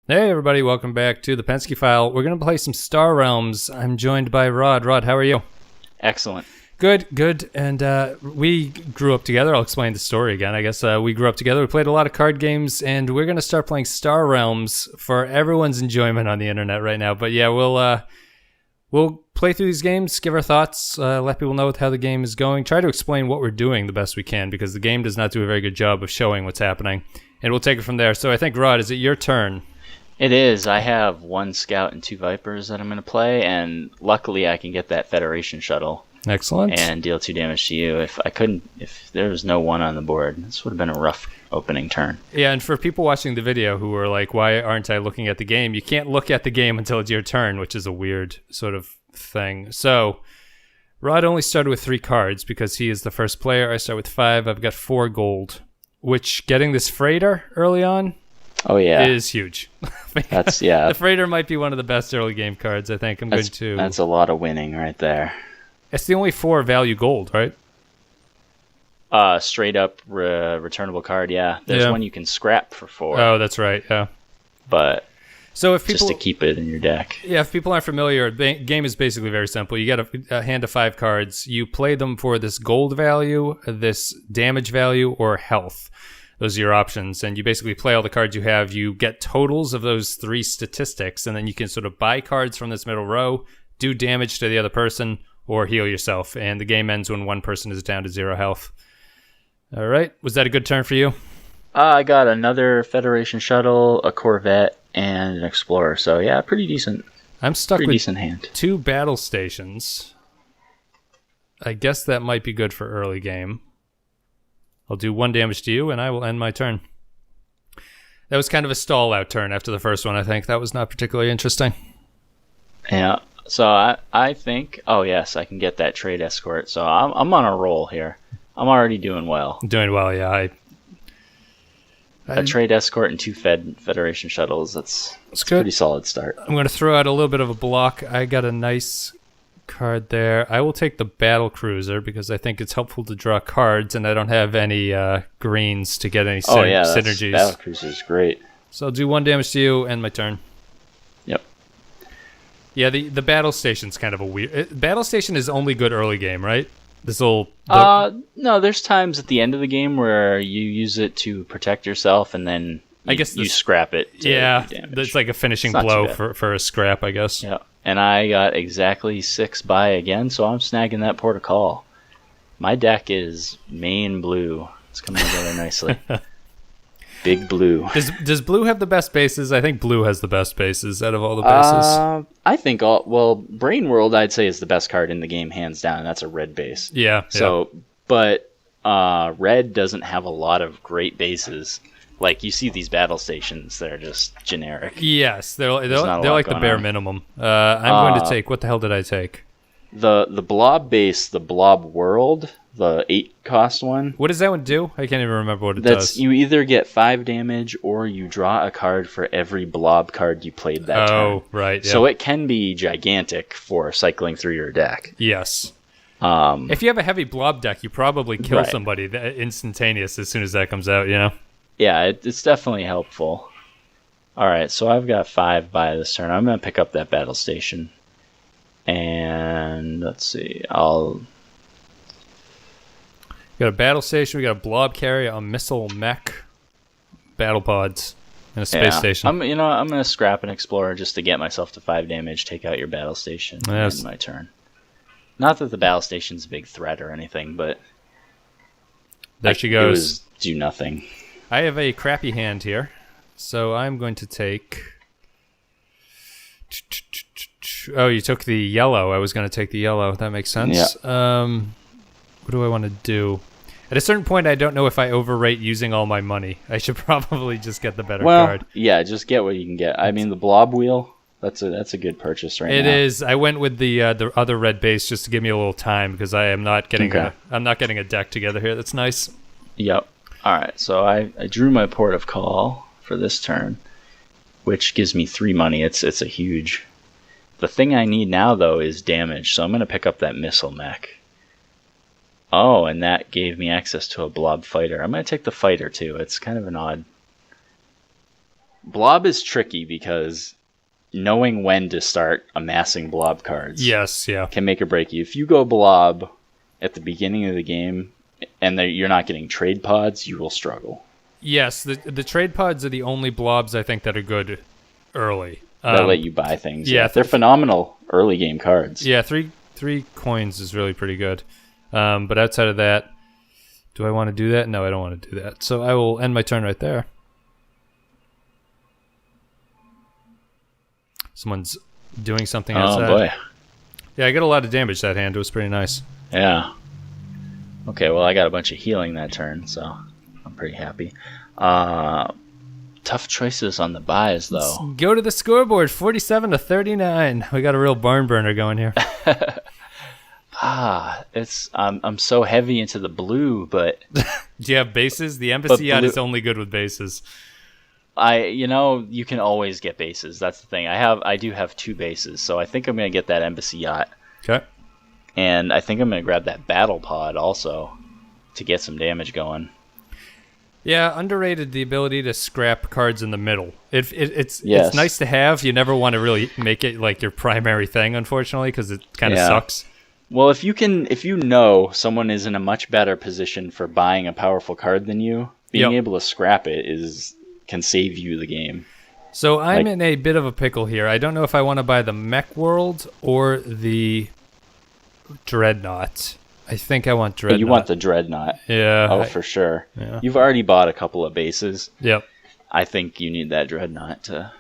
Hey everybody, welcome back to the Pensky File. We're going to play some Star Realms. I'm joined by Rod. Rod, how are you? Excellent. Good. And we grew up together. I'll explain the story again. I guess we grew up together. We played a lot of card games, and we're going to start playing Star Realms for everyone's enjoyment on the internet right now. But yeah, we'll play through these games, give our thoughts, let people know how the game is going, try to explain what we're doing the best we can, because the game does not do a very good job of showing what's happening. And we'll take it from there. So I think, Rod, is it your turn? It is. I have 1 Scout and 2 Vipers that I'm going to play, and luckily I can get that Federation shuttle. Excellent. And deal 2 damage to you. If there was no 1 on the board, this would have been a rough opening turn. Yeah, and for people watching the video who are like, why aren't I looking at the game? You can't look at the game until it's your turn, which is a weird sort of thing. So, Rod only started with 3 cards because he is the first player. I start with 5. I've got 4 gold, which getting this freighter early on is huge. The freighter might be one of the best early game cards, I think. That's a lot of winning right there. It's the only 4 value gold, right? Straight up returnable card, yeah. There's one you can scrap for 4. Oh, that's right, yeah. But so if people, just to keep it in your deck. Yeah, if people aren't familiar, the game is basically very simple. You get a hand of 5 cards. You play them for this gold value, this damage value, or health. Those are your options, and you basically play all the cards you have. You get totals of those 3 statistics, and then you can sort of buy cards from this middle row, do damage to the other person, or heal yourself, and the game ends when one person is down to 0 health. All right, was that a good turn for you? I got another Federation shuttle, a Corvette, and an Explorer, so yeah, pretty decent. I'm stuck with decent hand. 2 battle stations. I guess that might be good for early game. I'll do 1 damage to you, and I will end my turn. That was kind of a stall-out turn after the first one, I think. That was not particularly interesting. Yeah, so I think... Oh, yes, I can get that trade escort, so I'm on a roll here. I'm already doing well. Doing well, yeah. A trade escort and 2 Federation shuttles, that's a pretty solid start. I'm going to throw out a little bit of a block. I got a nice card there. I will take the battle cruiser because I think it's helpful to draw cards, and I don't have any greens to get any synergies. Battle cruiser is great. So I'll do 1 damage to you, end my turn. Yep. Yeah, the battle station's kind of a weird... Battle station is only good early game, right? No, there's times at the end of the game where you use it to protect yourself, and then you scrap it to do damage. It's like a finishing blow for a scrap, I guess. Yeah. And I got exactly 6 buy again, so I'm snagging that port of call. My deck is main blue. It's coming together nicely. Big blue. Does blue have the best bases? I think blue has the best bases out of all the bases. I think Brain World I'd say is the best card in the game, hands down. That's a red base. Yeah. But red doesn't have a lot of great bases. Like, you see these battle stations that are just generic. Yes, they're like the bare minimum. I'm going to take... What the hell did I take? The blob base, the blob world, the 8-cost one. What does that one do? I can't even remember what it does. You either get 5 damage or you draw a card for every blob card you played that turn. Oh, right. Yeah. So it can be gigantic for cycling through your deck. Yes. If you have a heavy blob deck, you probably kill somebody instantaneous as soon as that comes out, you know? Yeah, it's definitely helpful. Alright, so I've got 5 by this turn. I'm going to pick up that battle station. And let's see, We got a battle station, we got a blob carrier, a missile mech, battle pods, and a space station. I'm going to scrap an Explorer just to get myself to 5 damage, take out your battle station, and end my turn. Not that the battle station's a big threat or anything, but... There she goes. It was do nothing. I have a crappy hand here, so I'm going to take... Oh, you took the yellow. I was going to take the yellow. That makes sense. Yeah. What do I want to do? At a certain point, I don't know if I overrate using all my money. I should probably just get the better card. Yeah, just get what you can get. I mean, the blob wheel, that's a good purchase right now. It is. I went with the other red base just to give me a little time because I am not getting a deck together here. That's nice. Yep. All right, so I drew my port of call for this turn, which gives me 3 money. It's a huge... The thing I need now, though, is damage, so I'm going to pick up that missile mech. Oh, and that gave me access to a blob fighter. I'm going to take the fighter, too. It's kind of an odd blob is tricky because knowing when to start amassing blob cards Yes, yeah. can make or break you. If you go blob at the beginning of the game and you're not getting trade pods, you will struggle. Yes, the trade pods are the only blobs I think that are good early. That let you buy things. Yeah, they're phenomenal early game cards. Yeah, three coins is really pretty good. But outside of that, do I want to do that? No, I don't want to do that. So I will end my turn right there. Someone's doing something outside. Oh boy. Yeah, I got a lot of damage that hand. It was pretty nice. Yeah. Okay, well I got a bunch of healing that turn, so I'm pretty happy. Tough choices on the buys though. Let's go to the scoreboard, 47-39. We got a real barn burner going here. I'm so heavy into the blue, but do you have bases? The embassy yacht is only good with bases. You can always get bases. That's the thing. I do have 2 bases, so I think I'm gonna get that embassy yacht. Okay. And I think I'm gonna grab that battle pod also to get some damage going. Yeah, underrated the ability to scrap cards in the middle. It's nice to have. You never want to really make it like your primary thing, unfortunately, because it kind of sucks. Well, if you know someone is in a much better position for buying a powerful card than you, being able to scrap it can save you the game. So I'm in a bit of a pickle here. I don't know if I want to buy the Mech World or the Dreadnought. I think I want Dreadnought. You want the Dreadnought. Yeah. Oh, for sure. Yeah. You've already bought a couple of bases. Yep. I think you need that Dreadnought to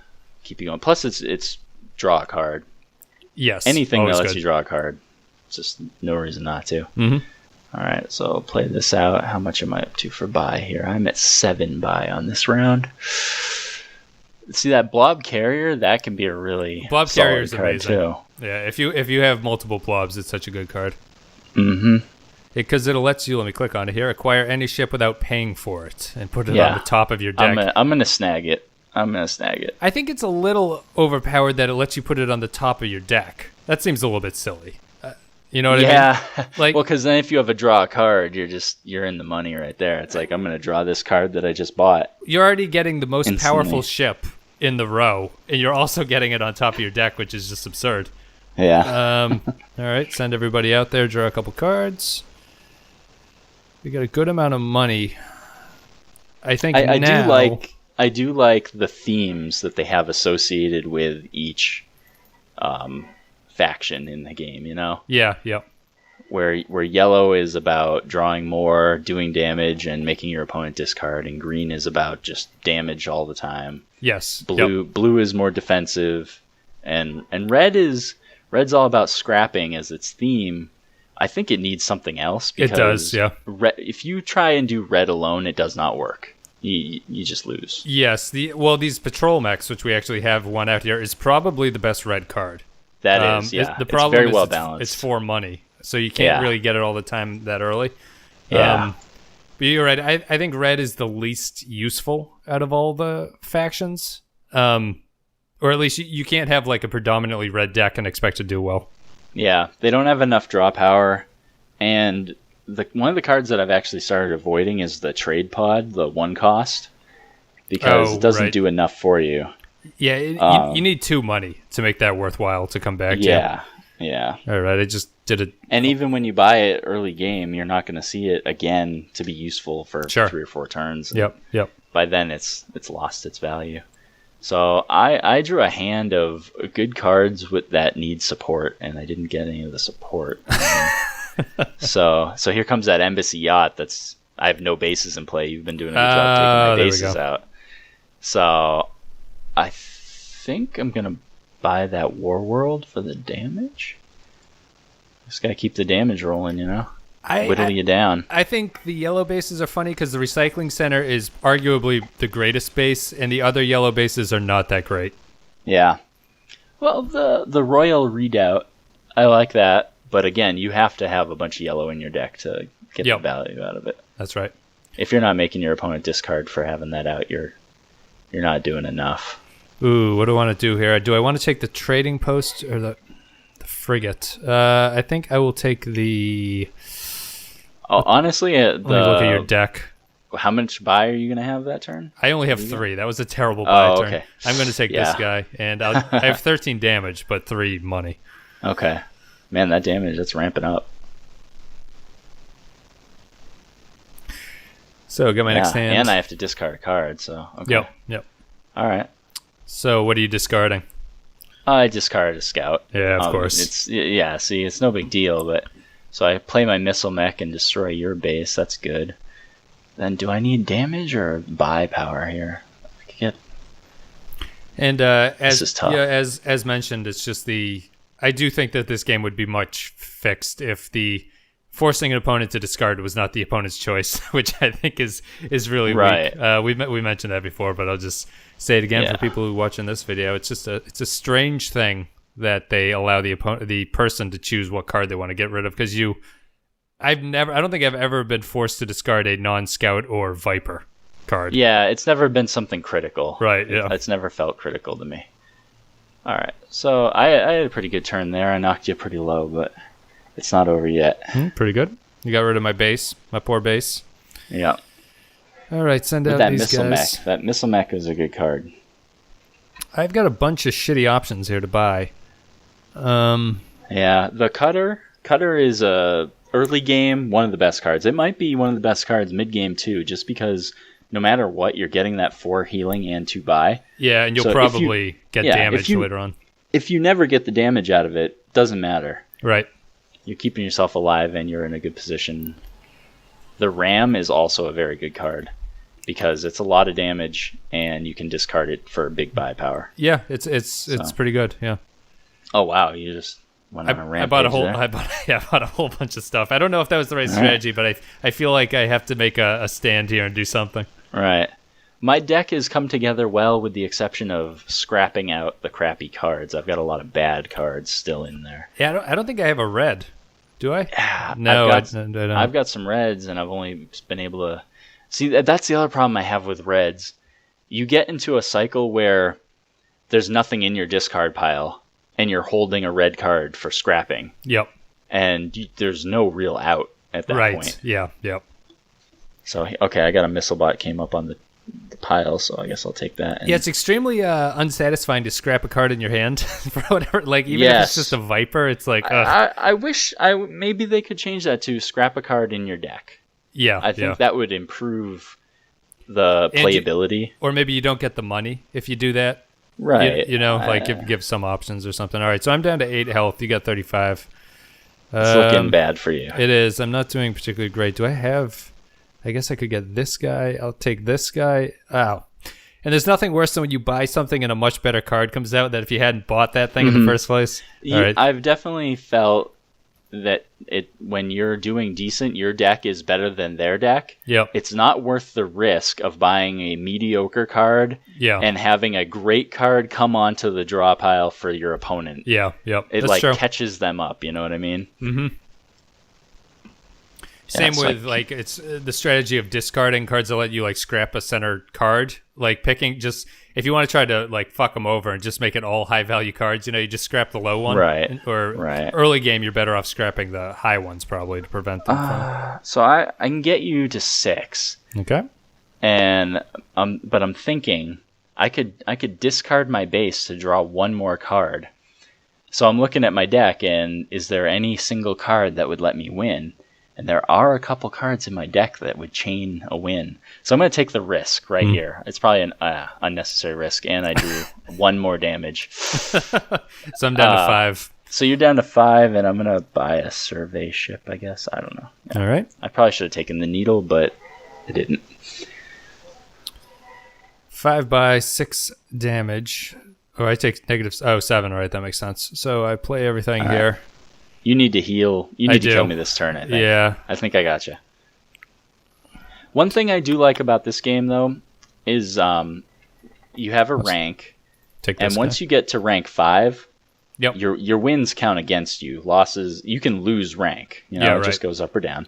keep you going. Plus, it's draw a card. Yes. Anything that lets good. you draw a card. Just no reason not to. Mm-hmm. All right, so I'll play this out. How much am I up to for buy here? I'm at 7 buy on this round. See that blob carrier? That can be a really blob carrier is card amazing. too. Yeah, if you have multiple blobs, it's such a good card. Mm-hmm. Because it'll let you. Let me click on it here. Acquire any ship without paying for it, and put it on the top of your deck. I'm gonna snag it. I think it's a little overpowered that it lets you put it on the top of your deck. That seems a little bit silly. You know what I mean? Yeah. Like, well, because then if you have a draw a card, you're in the money right there. It's like I'm gonna draw this card that I just bought. You're already getting the most instantly. powerful ship in the row, and you're also getting it on top of your deck, which is just absurd. Yeah. All right, send everybody out there, draw a couple cards. We got a good amount of money. I think I do like the themes that they have associated with each faction in the game, you know? Yeah, yep. Where yellow is about drawing more, doing damage, and making your opponent discard, and green is about just damage all the time. Yes. Blue is more defensive, and red's all about scrapping as its theme. I think it needs something else because it does, yeah. If you try and do red alone, it does not work. You just lose. Yes, these patrol mechs, which we actually have one out here, is probably the best red card. That is, yeah. The problem it's very is well balanced. It's for money, so you can't really get it all the time that early. Yeah. But you're right. I think red is the least useful out of all the factions. Or at least you can't have like a predominantly red deck and expect to do well. Yeah, they don't have enough draw power, and one of the cards that I've actually started avoiding is the trade pod, the 1 cost, because it doesn't do enough for you. Yeah, you need 2 money to make that worthwhile to come back to. Yeah. All right, I just did it. And even when you buy it early game, you're not going to see it again to be useful for 3 or 4 turns. Yep. By then, it's lost its value. So I drew a hand of good cards that need support, and I didn't get any of the support. So here comes that embassy yacht. I have no bases in play. You've been doing a good job taking my bases out. So I think I'm gonna buy that War World for the damage. Just gotta keep the damage rolling, you know. Whittle you down. I think the yellow bases are funny because the recycling center is arguably the greatest base, and the other yellow bases are not that great. Yeah. Well, the Royal Redoubt, I like that, but again, you have to have a bunch of yellow in your deck to get the value out of it. That's right. If you're not making your opponent discard for having that out, you're not doing enough. Ooh, what do I want to do here? Do I want to take the trading post or the frigate? I think I will take the... Oh, honestly, let me look at your deck. How much buy are you going to have that turn? I only have 3. That was a terrible buy turn. Okay. I'm going to take this guy, and I have 13 damage, but 3 money. Okay. Man, that damage, that's ramping up. So, get my next hand. And I have to discard a card, so... Okay. Yep. All right. So, what are you discarding? I discarded a scout. Yeah, of course. It's no big deal, but... So I play my missile mech and destroy your base. That's good. Then do I need damage or buy power here? I could get... And this is tough. As mentioned, it's just I do think that this game would be much fixed if the forcing an opponent to discard was not the opponent's choice, which I think is really right. weak. We mentioned that before, but I'll just say it again for people who are watching this video. It's just it's a strange thing that they allow the person to choose what card they want to get rid of, because I don't think I've ever been forced to discard a non-scout or Viper card. Yeah, it's never been something critical. Right, yeah. It's never felt critical to me. All right, so I had a pretty good turn there. I knocked you pretty low, but it's not over yet. Pretty good. You got rid of my base, my poor base. Yeah. All right, send out that these missile guys. mech. That missile mech is a good card. I've got a bunch of shitty options here to buy. Yeah, the cutter is a early game one of the best cards. It might be one of the best cards mid game too, just because no matter what, you're getting that 4 healing and 2 buy. Yeah, and you'll probably get damage later on. If you never get the damage out of it, doesn't matter. Right. You're keeping yourself alive and you're in a good position. The ram is also a very good card because it's a lot of damage and you can discard it for big buy power. Yeah, it's pretty good. Yeah. Oh wow, you just went on a rampage. I bought a whole bunch of stuff. I don't know if that was the right strategy, but I feel like I have to make a stand here and do something. Right. My deck has come together well with the exception of scrapping out the crappy cards. I've got a lot of bad cards still in there. Yeah, I don't think I have a red. Do I? Yeah, no, I don't. I've got some reds, and I've only been able to... See, that's the other problem I have with reds. You get into a cycle where there's nothing in your discard pile, and you're holding a red card for scrapping. Yep. And there's no real out at that point. Right, yeah, yep. So, okay, I got a missile bot came up on the pile, so I guess I'll take that. Yeah, it's extremely unsatisfying to scrap a card in your hand for whatever. Like, even if it's just a Viper, it's like... I wish maybe they could change that to scrap a card in your deck. Yeah, I think that would improve the playability. Or maybe you don't get the money if you do that. Right. You know, like give some options or something. All right, so I'm down to 8 health. You got 35. It's looking bad for you. It is. I'm not doing particularly great. Do I have... I guess I could get this guy. I'll take this guy. Ow. And there's nothing worse than when you buy something and a much better card comes out that if you hadn't bought that thing in the first place. All right. I've definitely felt that when you're doing decent, your deck is better than their deck. Yep. It's not worth the risk of buying a mediocre card and having a great card come onto the draw pile for your opponent. Yeah, yep. It catches them up, you know what I mean? Mm-hmm. Same with like it's the strategy of discarding cards that let you like scrap a center card, like picking just if you want to try to like fuck them over and just make it all high value cards, you know, you just scrap the low one, right? Early game, you're better off scrapping the high ones probably to prevent them from. So I can get you to 6, okay, and but I'm thinking I could discard my base to draw one more card. So I'm looking at my deck, and is there any single card that would let me win? And there are a couple cards in my deck that would chain a win. So I'm going to take the risk right here. It's probably an unnecessary risk, and I do 1 more damage. So I'm down to 5. So you're down to 5, and I'm going to buy a survey ship, I guess. I don't know. Yeah. All right. I probably should have taken the needle, but I didn't. 5 by 6 damage. Oh, I take -7. All right, that makes sense. So I play everything here. You need to heal. You need to kill me this turn, I think. Yeah. I think I got you. One thing I do like about this game, though, is you have a rank. And once you get to rank 5, your wins count against you. Losses, you can lose rank. You know, it just goes up or down.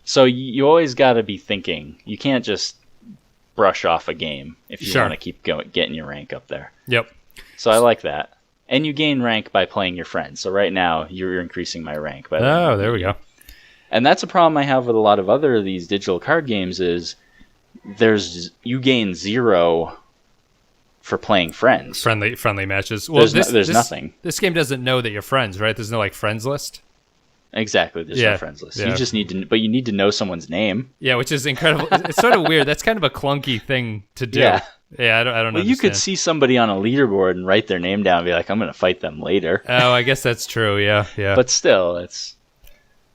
So you always got to be thinking. You can't just brush off a game if you want to keep getting your rank up there. Yep. So I like that. And you gain rank by playing your friends. So right now, you're increasing my rank. There we go. And that's a problem I have with a lot of other of these digital card games is you gain 0 for playing friends. Friendly matches. Well, there's nothing. This game doesn't know that you're friends, right? There's no like friends list. Exactly. There's no friends list. You just but you need to know someone's name. Yeah, which is incredible. It's sort of weird. That's kind of a clunky thing to do. Yeah, I don't know. Well, you could see somebody on a leaderboard and write their name down and be like, I'm going to fight them later. Oh, I guess that's true. Yeah. But still, it's...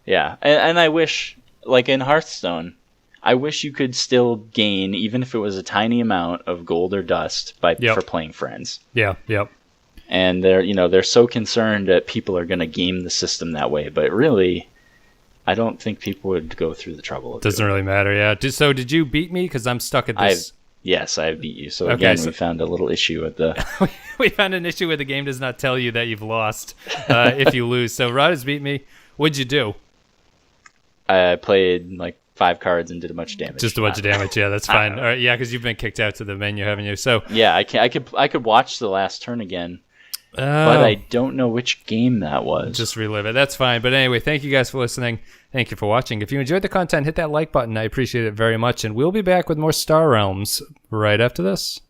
Yeah, and I wish, like in Hearthstone, I wish you could still gain, even if it was a tiny amount of gold or dust for playing friends. Yeah, yep. And they're so concerned that people are going to game the system that way, but really, I don't think people would go through the trouble. Doesn't really matter. Yeah. So did you beat me? Because I'm stuck at this. Yes, I beat you. So again, we found a little issue with the. We found an issue where the game does not tell you that you've lost if you lose. So Rod has beat me. What'd you do? I played like 5 cards and did a bunch of damage. Just a bunch of damage. Yeah, that's fine. All right, yeah, because you've been kicked out to the menu, haven't you? So yeah, I could watch the last turn again, but I don't know which game that was. Just relive it. That's fine. But anyway, thank you guys for listening. Thank you for watching. If you enjoyed the content, hit that like button. I appreciate it very much, and we'll be back with more Star Realms right after this.